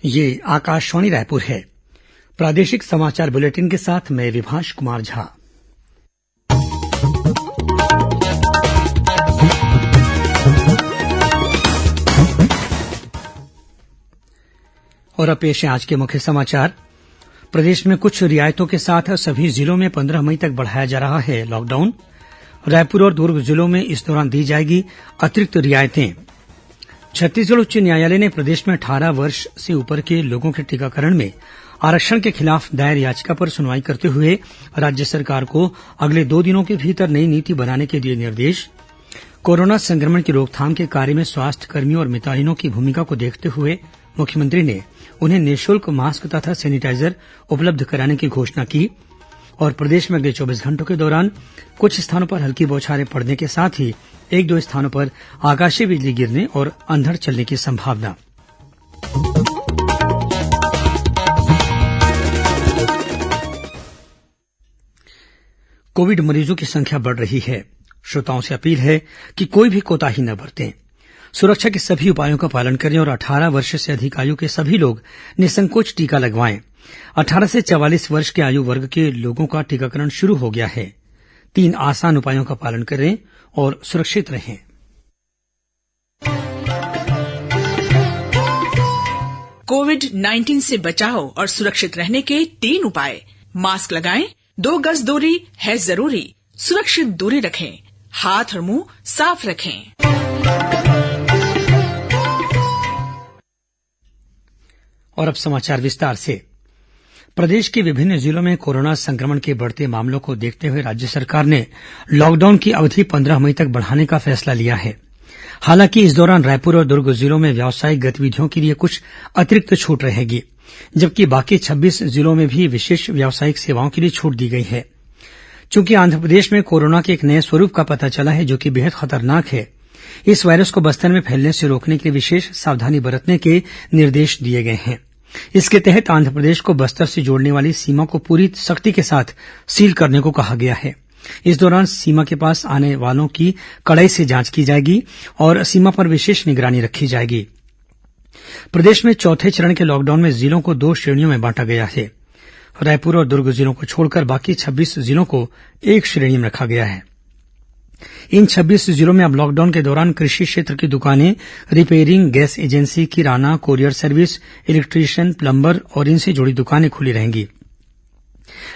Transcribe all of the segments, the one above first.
ये आकाशवाणी रायपुर है। प्रादेशिक समाचार बुलेटिन के साथ मैं विभाष कुमार झा। और अब पेश है आज के मुख्य समाचार। प्रदेश में कुछ रियायतों के साथ सभी जिलों में 15 मई तक बढ़ाया जा रहा है लॉकडाउन। रायपुर और दुर्ग जिलों में इस दौरान दी जाएगी अतिरिक्त रियायतें। छत्तीसगढ़ उच्च न्यायालय ने प्रदेश में 18 वर्ष से ऊपर के लोगों के टीकाकरण में आरक्षण के खिलाफ दायर याचिका पर सुनवाई करते हुए राज्य सरकार को अगले 2 दिनों के भीतर नई नीति बनाने के दिए निर्देश। कोरोना संक्रमण की रोकथाम के कार्य में स्वास्थ्यकर्मियों और मितानिनों की भूमिका को देखते हुए मुख्यमंत्री ने उन्हें निःशुल्क मास्क तथा सैनिटाइजर उपलब्ध कराने की घोषणा की। और प्रदेश में अगले 24 घंटों के दौरान कुछ स्थानों पर हल्की बौछारें पड़ने के साथ ही 1-2 स्थानों पर आकाशीय बिजली गिरने और अंधड़ चलने की संभावना। कोविड मरीजों की संख्या बढ़ रही है। श्रोताओं से अपील है कि कोई भी कोताही न बरतें। सुरक्षा के सभी उपायों का पालन करें और 18 वर्ष से अधिक आयु के सभी लोग निसंकोच टीका लगवाएं। 18 से 44 वर्ष के आयु वर्ग के लोगों का टीकाकरण शुरू हो गया है। 3 आसान उपायों का पालन करें और सुरक्षित रहें। कोविड-19 से बचाव और सुरक्षित रहने के 3 उपाय। मास्क लगाएं, 2 गज दूरी है जरूरी, सुरक्षित दूरी रखें, हाथ और मुंह साफ रखें। और अब समाचार विस्तार से। प्रदेश के विभिन्न जिलों में कोरोना संक्रमण के बढ़ते मामलों को देखते हुए राज्य सरकार ने लॉकडाउन की अवधि 15 मई तक बढ़ाने का फैसला लिया है। हालांकि इस दौरान रायपुर और दुर्ग जिलों में व्यावसायिक गतिविधियों के लिए कुछ अतिरिक्त छूट रहेगी, जबकि बाकी 26 जिलों में भी विशेष व्यावसायिक सेवाओं के लिए छूट दी गई है। चूंकि आंध्रप्रदेश में कोरोना के एक नए स्वरूप का पता चला है, जो कि बेहद खतरनाक है, इस वायरस को बस्तर में फैलने से रोकने के लिए विशेष सावधानी बरतने के निर्देश दिए गए हैं। इसके तहत आंध्रप्रदेश को बस्तर से जोड़ने वाली सीमा को पूरी सख्ती के साथ सील करने को कहा गया है। इस दौरान सीमा के पास आने वालों की कड़ाई से जांच की जाएगी और सीमा पर विशेष निगरानी रखी जाएगी। प्रदेश में चौथे चरण के लॉकडाउन में जिलों को 2 श्रेणियों में बांटा गया है। रायपुर और दुर्ग जिलों को छोड़कर बाकी 26 जिलों को एक श्रेणी में रखा गया है। इन 26 जिलों में अब लॉकडाउन के दौरान कृषि क्षेत्र की दुकानें, रिपेयरिंग, गैस एजेंसी, किराना, कोरियर सर्विस, इलेक्ट्रीशियन, प्लम्बर और इनसे जुड़ी दुकानें खुली रहेंगी।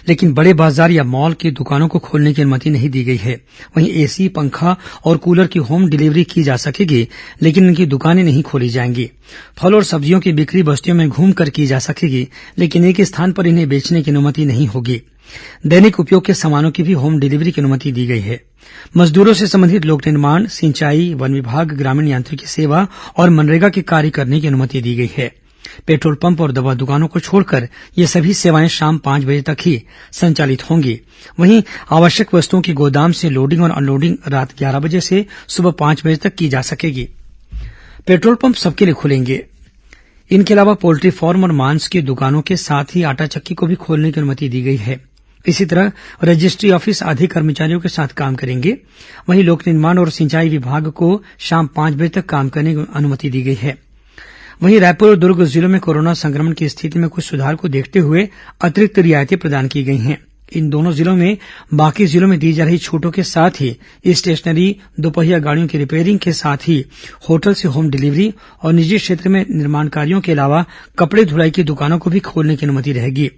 लेकिन बड़े बाजार या मॉल की दुकानों को खोलने की अनुमति नहीं दी गई है। वहीं एसी, पंखा और कूलर की होम डिलीवरी की जा सकेगी, लेकिन इनकी दुकानें नहीं खोली जाएंगी। फल और सब्जियों की बिक्री बस्तियों में घूमकर की जा सकेगी, लेकिन एक स्थान पर इन्हें बेचने की अनुमति नहीं होगी। दैनिक उपयोग के सामानों की भी होम डिलीवरी की अनुमति दी गई है। मजदूरों से संबंधित लोक निर्माण, सिंचाई, वन विभाग, ग्रामीण यांत्रिकी सेवा और मनरेगा के कार्य करने की अनुमति दी गई है। पेट्रोल पंप और दवा दुकानों को छोड़कर ये सभी सेवाएं शाम 5 बजे तक ही संचालित होंगी। वहीं आवश्यक वस्तुओं की गोदाम से लोडिंग और अनलोडिंग रात 11 बजे से सुबह 5 बजे तक की जा सकेगी। पेट्रोल पंप सबके लिए खुलेंगे। इनके अलावा पोल्ट्री फार्म और मांस की दुकानों के साथ ही आटा चक्की को भी खोलने की अनुमति दी गई है। इसी तरह रजिस्ट्री ऑफिस आधे कर्मचारियों के साथ काम करेंगे। वहीं लोक निर्माण और सिंचाई विभाग को शाम 5 बजे तक काम करने की अनुमति दी गई है। वहीं रायपुर और दुर्ग जिलों में कोरोना संक्रमण की स्थिति में कुछ सुधार को देखते हुए अतिरिक्त रियायतें प्रदान की गई हैं। इन दोनों जिलों में बाकी जिलों में दी जा रही छूटों के साथ ही स्टेशनरी, दोपहिया गाड़ियों की रिपेयरिंग के साथ ही होटल से होम डिलीवरी और निजी क्षेत्र में निर्माण कार्यों के अलावा कपड़े धुलाई की दुकानों को भी खोलने की अनुमति रहेगी।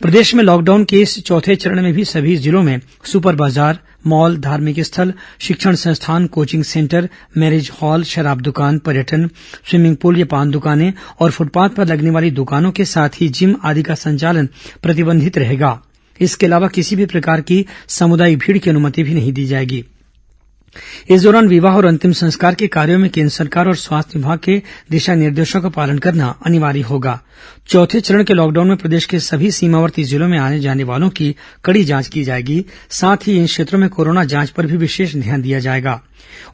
प्रदेश में लॉकडाउन के इस चौथे चरण में भी सभी जिलों में सुपर बाजार, मॉल, धार्मिक स्थल, शिक्षण संस्थान, कोचिंग सेंटर, मैरिज हॉल, शराब दुकान, पर्यटन, स्विमिंग पूल या पान दुकानें और फुटपाथ पर लगने वाली दुकानों के साथ ही जिम आदि का संचालन प्रतिबंधित रहेगा। इसके अलावा किसी भी प्रकार की सामुदायिक भीड़ की अनुमति भी नहीं दी जाएगी। इस दौरान विवाह और अंतिम संस्कार के कार्यों में केंद्र सरकार और स्वास्थ्य विभाग के दिशा निर्देशों का पालन करना अनिवार्य होगा। चौथे चरण के लॉकडाउन में प्रदेश के सभी सीमावर्ती जिलों में आने जाने वालों की कड़ी जांच की जाएगी। साथ ही इन क्षेत्रों में कोरोना जांच पर भी विशेष ध्यान दिया जाएगा।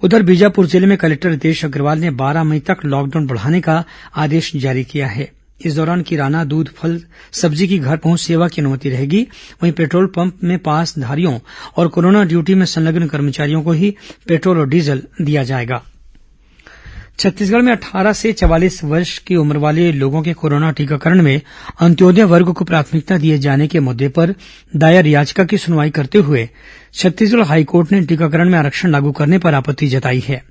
उधर बीजापुर जिले में कलेक्टर रितेश अग्रवाल ने 12 मई तक लॉकडाउन बढ़ाने का आदेश जारी किया है। इस दौरान किराना, दूध, फल, सब्जी की घर पहुंच सेवा की अनुमति रहेगी। वहीं पेट्रोल पंप में पासधारियों और कोरोना ड्यूटी में संलग्न कर्मचारियों को ही पेट्रोल और डीजल दिया जाएगा। छत्तीसगढ़ में 18 से 44 वर्ष की उम्र वाले लोगों के कोरोना टीकाकरण में अंत्योदय वर्ग को प्राथमिकता दिए जाने के मुद्दे पर दायर याचिका की सुनवाई करते हुए छत्तीसगढ़ हाईकोर्ट ने टीकाकरण में आरक्षण लागू करने पर आपत्ति जताई है।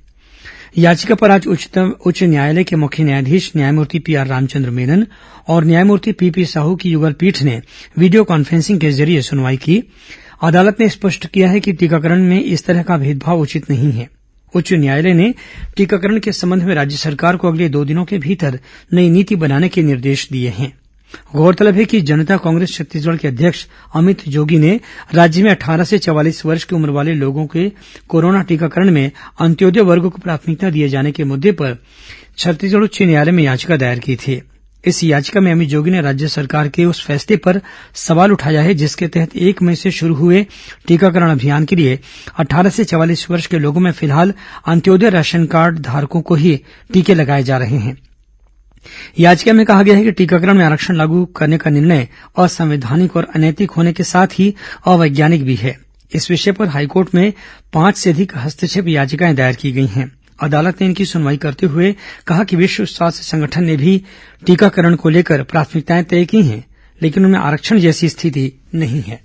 याचिका पर आज उच्च न्यायालय के मुख्य न्यायाधीश न्यायमूर्ति पीआर रामचंद्र मेनन और न्यायमूर्ति पीपी साहू की युगल पीठ ने वीडियो कॉन्फ्रेंसिंग के जरिए सुनवाई की। अदालत ने स्पष्ट किया है कि टीकाकरण में इस तरह का भेदभाव उचित नहीं है। उच्च न्यायालय ने टीकाकरण के संबंध में राज्य सरकार को अगले 2 दिनों के भीतर नई नीति बनाने के निर्देश दिए हैं। गौरतलब है कि जनता कांग्रेस छत्तीसगढ़ के अध्यक्ष अमित जोगी ने राज्य में 18 से 44 वर्ष की उम्र वाले लोगों के कोरोना टीकाकरण में अंत्योदय वर्ग को प्राथमिकता दिए जाने के मुद्दे पर छत्तीसगढ़ उच्च न्यायालय में याचिका दायर की थी। इस याचिका में अमित जोगी ने राज्य सरकार के उस फैसले पर सवाल उठाया है जिसके तहत 1 मई से शुरू हुए टीकाकरण अभियान के लिए 18 से 44 वर्ष के लोगों में फिलहाल अंत्योदय राशन कार्ड धारकों को ही टीके लगाए जा रहे हैं। याचिका में कहा गया है कि टीकाकरण में आरक्षण लागू करने का निर्णय असंवैधानिक और अनैतिक होने के साथ ही अवैज्ञानिक भी है। इस विषय पर हाईकोर्ट में 5 से अधिक हस्तक्षेप याचिकाएं दायर की गई हैं। अदालत ने इनकी सुनवाई करते हुए कहा कि विश्व स्वास्थ्य संगठन ने भी टीकाकरण को लेकर प्राथमिकताएं तय की हैं, लेकिन उनमें आरक्षण जैसी स्थिति नहीं है।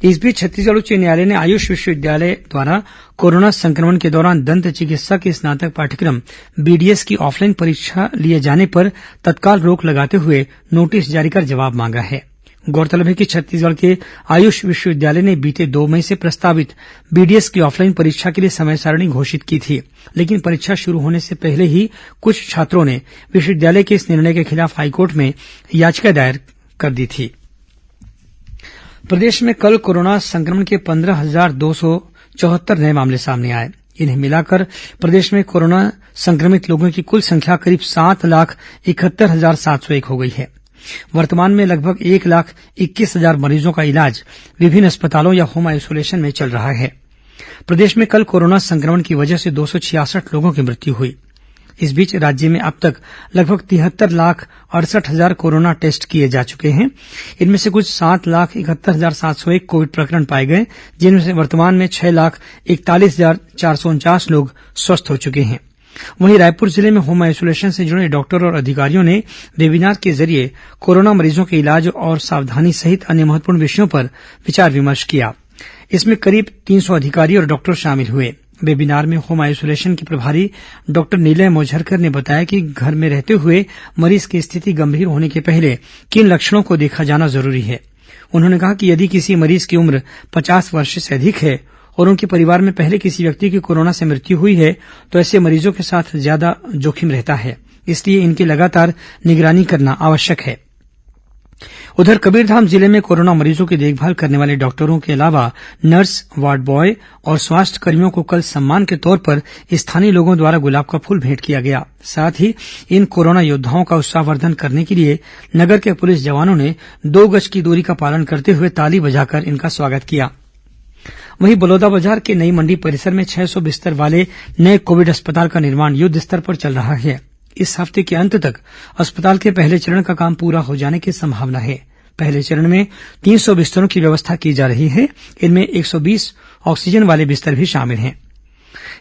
इस बीच छत्तीसगढ़ उच्च न्यायालय ने आयुष विश्वविद्यालय द्वारा कोरोना संक्रमण के दौरान दंत चिकित्सा के स्नातक पाठ्यक्रम बीडीएस की ऑफलाइन परीक्षा लिए जाने पर तत्काल रोक लगाते हुए नोटिस जारी कर जवाब मांगा है। गौरतलब है कि छत्तीसगढ़ के आयुष विश्वविद्यालय ने बीते 2 मई से प्रस्तावित बीडीएस की ऑफलाइन परीक्षा के लिए समय सारणी घोषित की थी, लेकिन परीक्षा शुरू होने से पहले ही कुछ छात्रों ने विश्वविद्यालय के इस निर्णय के खिलाफ हाईकोर्ट में याचिका दायर कर दी थी। प्रदेश में कल कोरोना संक्रमण के 15,274 नए मामले सामने आए। इन्हें मिलाकर प्रदेश में कोरोना संक्रमित लोगों की कुल संख्या करीब 7,71,701 हो गई है। वर्तमान में लगभग 1,21,000 मरीजों का इलाज विभिन्न अस्पतालों या होम आइसोलेशन में चल रहा है। प्रदेश में कल कोरोना संक्रमण की वजह से 266 लोगों की मृत्यु हुई। इस बीच राज्य में अब तक लगभग 73,68,000 कोरोना टेस्ट किए जा चुके हैं। इनमें से कुछ 7,71,701 कोविड प्रकरण पाए गए, जिनमें से वर्तमान में 6,41,449 लोग स्वस्थ हो चुके हैं। वहीं रायपुर जिले में होम आइसोलेशन से जुड़े डॉक्टर और अधिकारियों ने वेबिनार के जरिए कोरोना मरीजों के इलाज और सावधानी सहित अन्य महत्वपूर्ण विषयों पर विचार विमर्श किया। इसमें करीब 300 अधिकारी और डॉक्टर शामिल हुए। वेबिनार में होम आइसोलेशन के प्रभारी डॉक्टर नीलय मोझरकर ने बताया कि घर में रहते हुए मरीज की स्थिति गंभीर होने के पहले किन लक्षणों को देखा जाना जरूरी है। उन्होंने कहा कि यदि किसी मरीज की उम्र 50 वर्ष से अधिक है और उनके परिवार में पहले किसी व्यक्ति की कोरोना से मृत्यु हुई है तो ऐसे मरीजों के साथ ज्यादा जोखिम रहता है, इसलिए इनकी लगातार निगरानी करना आवश्यक है। उधर कबीरधाम जिले में कोरोना मरीजों की देखभाल करने वाले डॉक्टरों के अलावा नर्स, वार्ड बॉय और स्वास्थ्य कर्मियों को कल सम्मान के तौर पर स्थानीय लोगों द्वारा गुलाब का फूल भेंट किया गया। साथ ही इन कोरोना योद्धाओं का उत्साहवर्धन करने के लिए नगर के पुलिस जवानों ने 2 गज की दूरी का पालन करते हुए ताली बजाकर इनका स्वागत किया। वहीं बलौदाबाजार के नई मंडी परिसर में 600 बिस्तर वाले नए कोविड अस्पताल का निर्माण युद्ध स्तर पर चल रहा है। इस हफ्ते के अंत तक अस्पताल के पहले चरण का काम पूरा हो जाने की संभावना है। पहले चरण में 300 बिस्तरों की व्यवस्था की जा रही है। इनमें 120 ऑक्सीजन वाले बिस्तर भी शामिल हैं।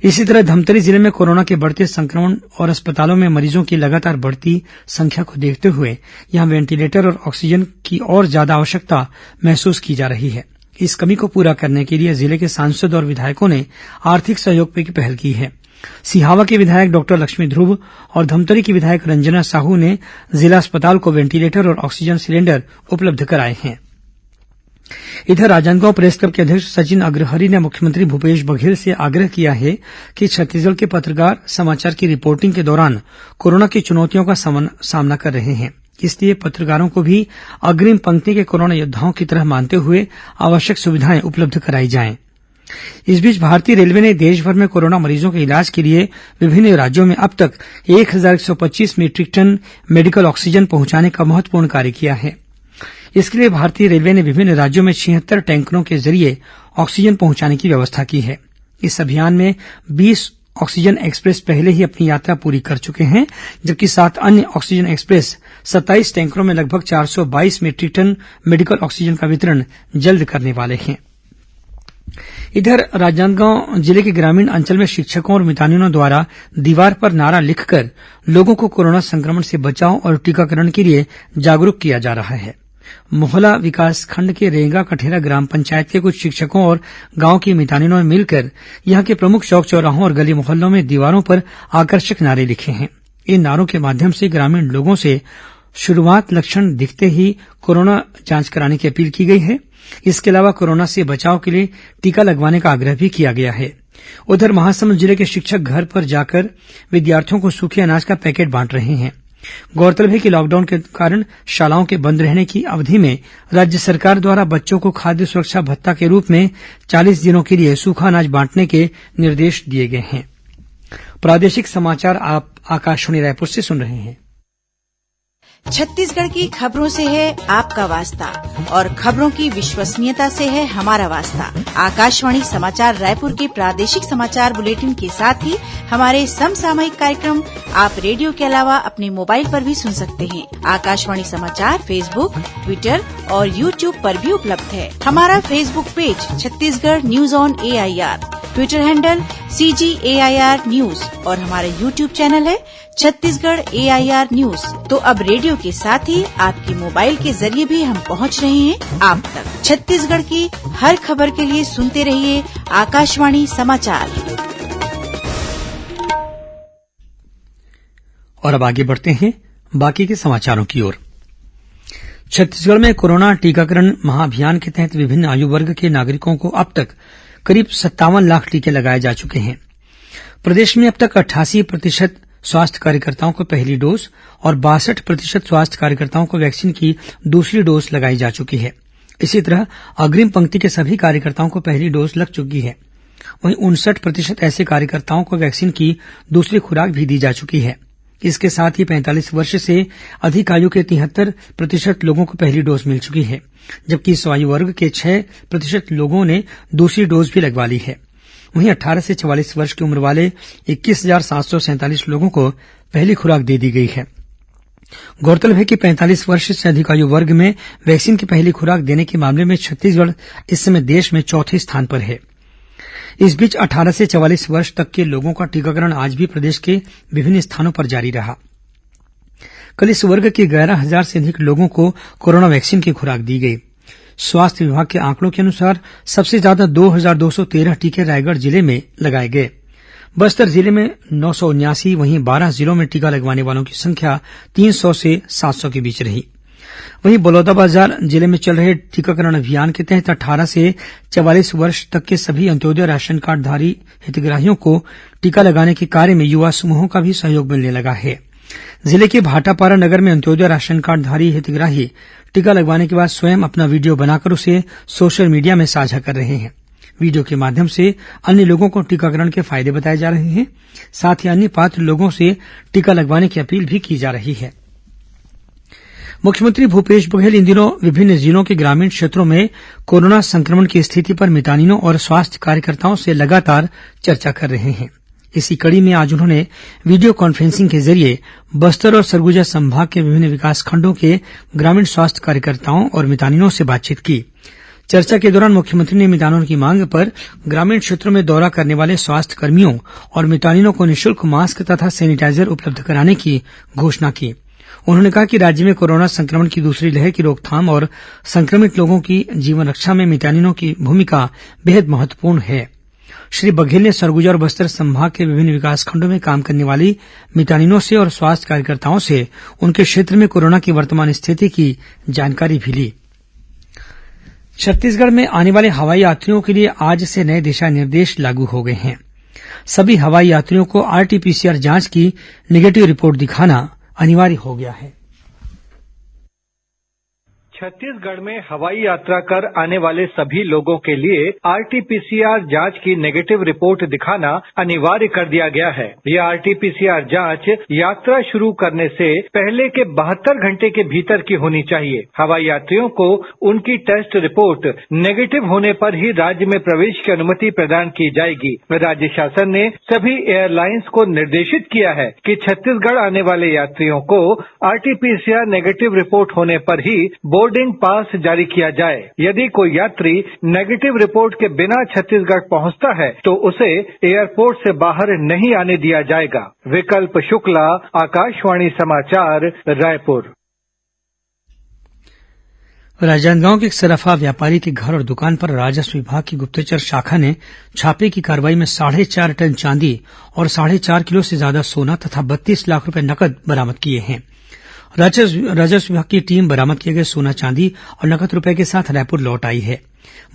इसी तरह धमतरी जिले में कोरोना के बढ़ते संक्रमण और अस्पतालों में मरीजों की लगातार बढ़ती संख्या को देखते हुए यहां वेंटिलेटर और ऑक्सीजन की और ज्यादा आवश्यकता महसूस की जा रही है। इस कमी को पूरा करने के लिए जिले के सांसद और विधायकों ने आर्थिक सहयोग की पहल की है। सिहावा के विधायक डॉक्टर लक्ष्मी ध्रुव और धमतरी की विधायक रंजना साहू ने जिला अस्पताल को वेंटिलेटर और ऑक्सीजन सिलेंडर उपलब्ध कराए हैं। इधर राजनांदगांव प्रेस क्लब के अध्यक्ष सचिन अग्रहरि ने मुख्यमंत्री भूपेश बघेल से आग्रह किया है कि छत्तीसगढ़ के पत्रकार समाचार की रिपोर्टिंग के दौरान कोरोना की चुनौतियों का सामना कर रहे हैं, इसलिए पत्रकारों को भी अग्रिम पंक्ति के कोरोना योद्धाओं की तरह मानते हुए आवश्यक सुविधाएं उपलब्ध कराई जाएं। इस बीच भारतीय रेलवे ने देशभर में कोरोना मरीजों के इलाज के लिए विभिन्न राज्यों में अब तक 1,125 मीट्रिक टन मेडिकल ऑक्सीजन पहुंचाने का महत्वपूर्ण कार्य किया है। इसके लिए भारतीय रेलवे ने विभिन्न राज्यों में 76 टैंकरों के जरिए ऑक्सीजन पहुंचाने की व्यवस्था की है। इस अभियान में 20 ऑक्सीजन एक्सप्रेस पहले ही अपनी यात्रा पूरी कर चुके हैं, जबकि 7 अन्य ऑक्सीजन एक्सप्रेस 27 टैंकरों में लगभग 422 मीट्रिक टन मेडिकल ऑक्सीजन का वितरण जल्द करने वाले हैं। इधर राजनांदगांव जिले के ग्रामीण अंचल में शिक्षकों और मितानिनों द्वारा दीवार पर नारा लिखकर लोगों को कोरोना संक्रमण से बचाव और टीकाकरण के लिए जागरूक किया जा रहा है। मोहला विकासखंड के रेंगा कठेरा ग्राम पंचायत के कुछ शिक्षकों और गांव की मितानिनों ने मिलकर यहां के प्रमुख चौक चौराहों और गली मोहल्लों में दीवारों पर आकर्षक नारे लिखे हैं। इन नारों के माध्यम से ग्रामीण लोगों से शुरुआत लक्षण दिखते ही कोरोना जांच कराने की अपील की गई है। इसके अलावा कोरोना से बचाव के लिए टीका लगवाने का आग्रह भी किया गया है। उधर महासमुंद जिले के शिक्षक घर पर जाकर विद्यार्थियों को सूखे अनाज का पैकेट बांट रहे हैं। गौरतलब है कि लॉकडाउन के कारण शालाओं के बंद रहने की अवधि में राज्य सरकार द्वारा बच्चों को खाद्य सुरक्षा भत्ता के रूप में 40 दिनों के लिए सूखा अनाज बांटने के निर्देश दिए गए हैं। प्रादेशिक समाचार आप आकाशवाणी रायपुर से सुन रहे हैं। छत्तीसगढ़ की खबरों से है आपका वास्ता और खबरों की विश्वसनीयता से है हमारा वास्ता। आकाशवाणी समाचार रायपुर के प्रादेशिक समाचार बुलेटिन के साथ ही हमारे समसामयिक कार्यक्रम आप रेडियो के अलावा अपने मोबाइल पर भी सुन सकते हैं। आकाशवाणी समाचार फेसबुक, ट्विटर और यूट्यूब पर भी उपलब्ध है। हमारा Facebook page Chhattisgarh news on AIR, Twitter handle CGAIR news और हमारा यूट्यूब चैनल है छत्तीसगढ़ AIR न्यूज। तो अब रेडियो के साथ ही आपके मोबाइल के जरिए भी हम पहुंच रहे हैं आप तक। छत्तीसगढ़ की हर खबर के लिए सुनते रहिए आकाशवाणी समाचार। और अब आगे बढ़ते हैं बाकी के समाचारों की ओर। छत्तीसगढ़ में कोरोना टीकाकरण महाअभियान के तहत विभिन्न आयु वर्ग के नागरिकों को अब तक करीब 57 लाख टीके लगाए जा चुके हैं। प्रदेश में अब तक 88% स्वास्थ्य कार्यकर्ताओं को पहली डोज और 62% स्वास्थ्य कार्यकर्ताओं को वैक्सीन की दूसरी डोज लगाई जा चुकी है। इसी तरह अग्रिम पंक्ति के सभी कार्यकर्ताओं को पहली डोज लग चुकी है। वहीं 59% ऐसे कार्यकर्ताओं को वैक्सीन की दूसरी खुराक भी दी जा चुकी है। इसके साथ ही 45 वर्ष से अधिक आयु के 73% लोगों को पहली डोज मिल चुकी है, जबकि इस आयु वर्ग के 6% लोगों ने दूसरी डोज भी लगवा ली है। वहीं 18 से 44 वर्ष की उम्र वाले 21,747 लोगों को पहली खुराक दे दी गई है। गौरतलब है कि 45 वर्ष से अधिक आयु वर्ग में वैक्सीन की पहली खुराक देने के मामले में छत्तीसगढ़ इस समय देश में चौथे स्थान पर है। इस बीच 18 से 44 वर्ष तक के लोगों का टीकाकरण आज भी प्रदेश के विभिन्न स्थानों पर जारी रहा। कल इस वर्ग के 11,000 से अधिक लोगों को कोरोना वैक्सीन की खुराक दी गई। स्वास्थ्य विभाग के आंकड़ों के अनुसार सबसे ज्यादा 2,213 टीके रायगढ़ जिले में लगाए गए। बस्तर जिले में 979, वहीं 12 जिलों में टीका लगवाने वालों की संख्या 300 से 700 के बीच रही। वहीं बलौदाबाजार जिले में चल रहे टीकाकरण अभियान के तहत 18 से 44 वर्ष तक के सभी अंत्योदय राशन कार्डधारी हितग्राहियों को टीका लगाने के कार्य में युवा समूहों का भी सहयोग मिलने लगा है। जिले के भाटापारा नगर में अंत्योदय राशन कार्डधारी हितग्राही टीका लगवाने के बाद स्वयं अपना वीडियो बनाकर उसे सोशल मीडिया में साझा कर रहे हैं। वीडियो के माध्यम से अन्य लोगों को टीकाकरण के फायदे बताए जा रहे हैं। साथ ही अन्य पात्र लोगों से टीका लगवाने की अपील भी की जा रही है। मुख्यमंत्री भूपेश बघेल इन दिनों विभिन्न जिलों के ग्रामीण क्षेत्रों में कोरोना संक्रमण की स्थिति पर मितानिनों और स्वास्थ्य कार्यकर्ताओं से लगातार चर्चा कर रहे हैं। इसी कड़ी में आज उन्होंने वीडियो कॉन्फ्रेंसिंग के जरिए बस्तर और सरगुजा संभाग के विभिन्न विकासखंडों के ग्रामीण स्वास्थ्य कार्यकर्ताओं और मितानिनों से बातचीत की। चर्चा के दौरान मुख्यमंत्री ने मितानिनों की मांग पर ग्रामीण क्षेत्रों में दौरा करने वाले स्वास्थ्य कर्मियों और मितानिनों को निःशुल्क मास्क तथा सैनिटाइजर उपलब्ध कराने की घोषणा की। उन्होंने कहा कि राज्य में कोरोना संक्रमण की दूसरी लहर की रोकथाम और संक्रमित लोगों की जीवन रक्षा में मितानिनों की भूमिका बेहद महत्वपूर्ण है। श्री बघेल ने सरगुजा और बस्तर संभाग के विभिन्न विकासखंडों में काम करने वाली मितानिनों से और स्वास्थ्य कार्यकर्ताओं से उनके क्षेत्र में कोरोना की वर्तमान स्थिति की जानकारी भी ली। छत्तीसगढ़ में आने वाले हवाई यात्रियों के लिए आज से नए दिशा निर्देश लागू हो गए हैं। सभी हवाई यात्रियों को RT-PCR जांच की नेगेटिव रिपोर्ट दिखाना अनिवार्य हो गया है। छत्तीसगढ़ में हवाई यात्रा कर आने वाले सभी लोगों के लिए RT-PCR जांच की नेगेटिव रिपोर्ट दिखाना अनिवार्य कर दिया गया है। यह RT-PCR जांच यात्रा शुरू करने से पहले के 72 घंटे के भीतर की होनी चाहिए। हवाई यात्रियों को उनकी टेस्ट रिपोर्ट नेगेटिव होने पर ही राज्य में प्रवेश की अनुमति प्रदान की जाएगी। राज्य शासन ने सभी एयरलाइंस को निर्देशित किया है कि छत्तीसगढ़ आने वाले यात्रियों को RT-PCR नेगेटिव रिपोर्ट होने पर ही बोर्ड बोर्डिंग पास जारी किया जाए। यदि कोई यात्री नेगेटिव रिपोर्ट के बिना छत्तीसगढ़ पहुंचता है तो उसे एयरपोर्ट से बाहर नहीं आने दिया जाएगा। विकल्प शुक्ला, आकाशवाणी समाचार, रायपुर। राजनांदगांव के एक सराफा व्यापारी के घर और दुकान पर राजस्व विभाग की गुप्तचर शाखा ने छापे की कार्रवाई में 4.5 टन चांदी और 4.5 किलो से ज्यादा सोना तथा 32 लाख रुपए नकद बरामद किए हैं। राजस्व विभाग की टीम बरामद किए गए सोना चांदी और नकद रुपए के साथ रायपुर लौट आई है।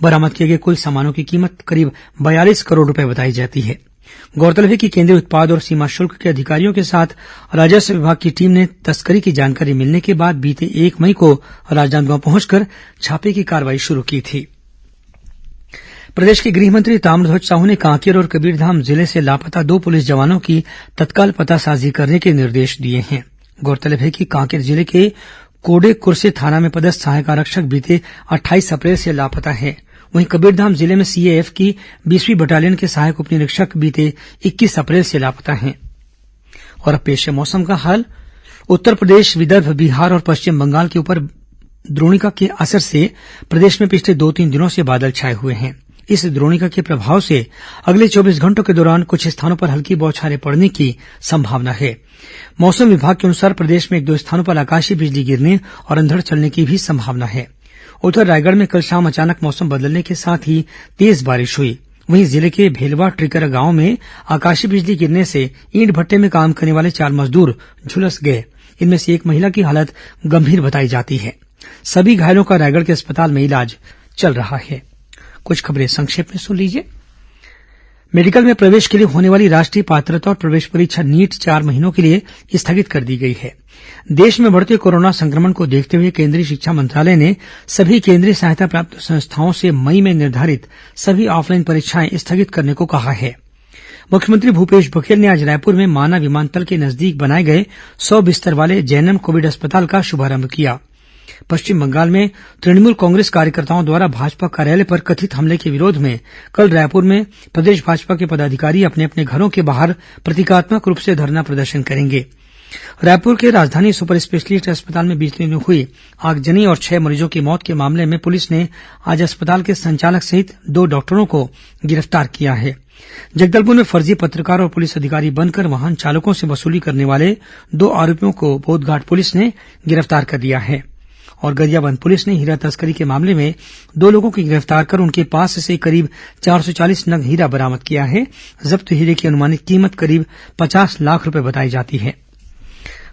बरामद किए गए कुल सामानों की कीमत करीब 42 करोड़ रुपए बताई जाती है। गौरतलब है कि केंद्रीय उत्पाद और सीमा शुल्क के अधिकारियों के साथ राजस्व विभाग की टीम ने तस्करी की जानकारी मिलने के बाद बीते 1 मई को राजनांदगांव पहुंचकर छापे की कार्रवाई शुरू की थी। प्रदेश के गृह मंत्री ताम्रध्वज साहू ने कांकेर और कबीरधाम जिले से लापता 2 पुलिस जवानों की तत्काल पतासाजी करने के निर्देश दिए हैं। गौरतलब है कि कांकेर जिले के कोडे कुर्से थाना में पदस्थ सहायक आरक्षक बीते 28 अप्रैल से लापता है। वहीं कबीरधाम जिले में सीएएफ की 20वीं बटालियन के सहायक उप निरीक्षक बीते 21 अप्रैल से लापता हैं। और अब पेश है मौसम का हाल। उत्तर प्रदेश, विदर्भ, बिहार और पश्चिम बंगाल के ऊपर द्रोणिका के असर से प्रदेश में पिछले 2-3 दिनों से बादल छाए हुए हैं। इस द्रोणिका के प्रभाव से अगले 24 घंटों के दौरान कुछ स्थानों पर हल्की बौछारें पड़ने की संभावना है। मौसम विभाग के अनुसार प्रदेश में 1-2 स्थानों पर आकाशीय बिजली गिरने और अंधड़ चलने की भी संभावना है। उधर रायगढ़ में कल शाम अचानक मौसम बदलने के साथ ही तेज बारिश हुई। वहीं जिले के भेलवा ट्रिकर गांव में आकाशीय बिजली गिरने से ईंट भट्टे में काम करने वाले 4 मजदूर झुलस गए। इनमें से एक महिला की हालत गंभीर बताई जाती है। सभी घायलों का रायगढ़ के अस्पताल में इलाज चल रहा है। कुछ खबरें संक्षेप में सुन लीजिए। मेडिकल में प्रवेश के लिए होने वाली राष्ट्रीय पात्रता और प्रवेश परीक्षा नीट 4 महीनों के लिए स्थगित कर दी गई है। देश में बढ़ते कोरोना संक्रमण को देखते हुए केंद्रीय शिक्षा मंत्रालय ने सभी केंद्रीय सहायता प्राप्त संस्थाओं से मई में निर्धारित सभी ऑफलाइन परीक्षाएं स्थगित करने को कहा है। मुख्यमंत्री भूपेश बघेल ने आज रायपुर में माना विमानतल के नजदीक बनाए गए 100 बिस्तर वाले जैनम कोविड अस्पताल का शुभारंभ किया। पश्चिम बंगाल में तृणमूल कांग्रेस कार्यकर्ताओं द्वारा भाजपा कार्यालय पर कथित हमले के विरोध में कल रायपुर में प्रदेश भाजपा के पदाधिकारी अपने अपने घरों के बाहर प्रतीकात्मक रूप से धरना प्रदर्शन करेंगे। रायपुर के राजधानी सुपर स्पेशलिस्ट अस्पताल में बीते दिनों हुई आगजनी और 6 मरीजों की मौत के मामले में पुलिस ने आज अस्पताल के संचालक सहित 2 डॉक्टरों को गिरफ्तार किया है। जगदलपुर में फर्जी पत्रकार और पुलिस अधिकारी बनकर वाहन चालकों से वसूली करने वाले 2 आरोपियों को बोधघाट पुलिस ने गिरफ्तार कर लिया है। और गरियाबंद पुलिस ने हीरा तस्करी के मामले में 2 लोगों को गिरफ्तार कर उनके पास से करीब 440 नग हीरा बरामद किया है। जब्त हीरे की अनुमानित कीमत करीब 50 लाख रुपए बताई जाती है।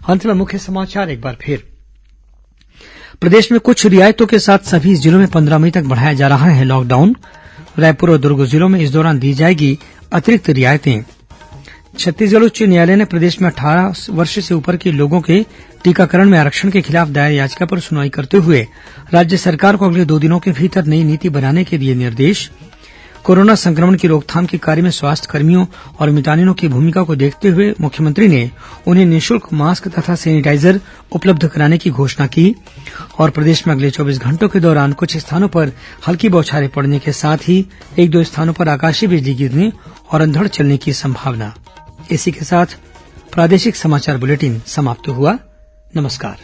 अंत में मुख्य समाचार एक बार फिर। प्रदेश में कुछ रियायतों के साथ सभी जिलों में 15 मई तक बढ़ाया जा रहा है लॉकडाउन। रायपुर और दुर्ग जिलों में इस दौरान दी जाएगी अतिरिक्त रियायतें। छत्तीसगढ़ उच्च न्यायालय ने प्रदेश में 18 वर्ष से ऊपर के लोगों के टीकाकरण में आरक्षण के खिलाफ दायर याचिका पर सुनवाई करते हुए राज्य सरकार को अगले 2 दिनों के भीतर नई नीति बनाने के दिए निर्देश। कोरोना संक्रमण की रोकथाम के कार्य में स्वास्थ्य कर्मियों और मितानिनों की भूमिका को देखते हुए मुख्यमंत्री ने उन्हें निःशुल्क मास्क तथा सैनिटाइजर उपलब्ध कराने की घोषणा की। और प्रदेश में अगले 24 घंटों के दौरान कुछ स्थानों पर हल्की बौछारें पड़ने के साथ ही 1-2 स्थानों पर आकाशीय बिजली गिरने और अंधड़ चलने की संभावना। इसी के साथ प्रादेशिक समाचार बुलेटिन समाप्त हुआ। नमस्कार।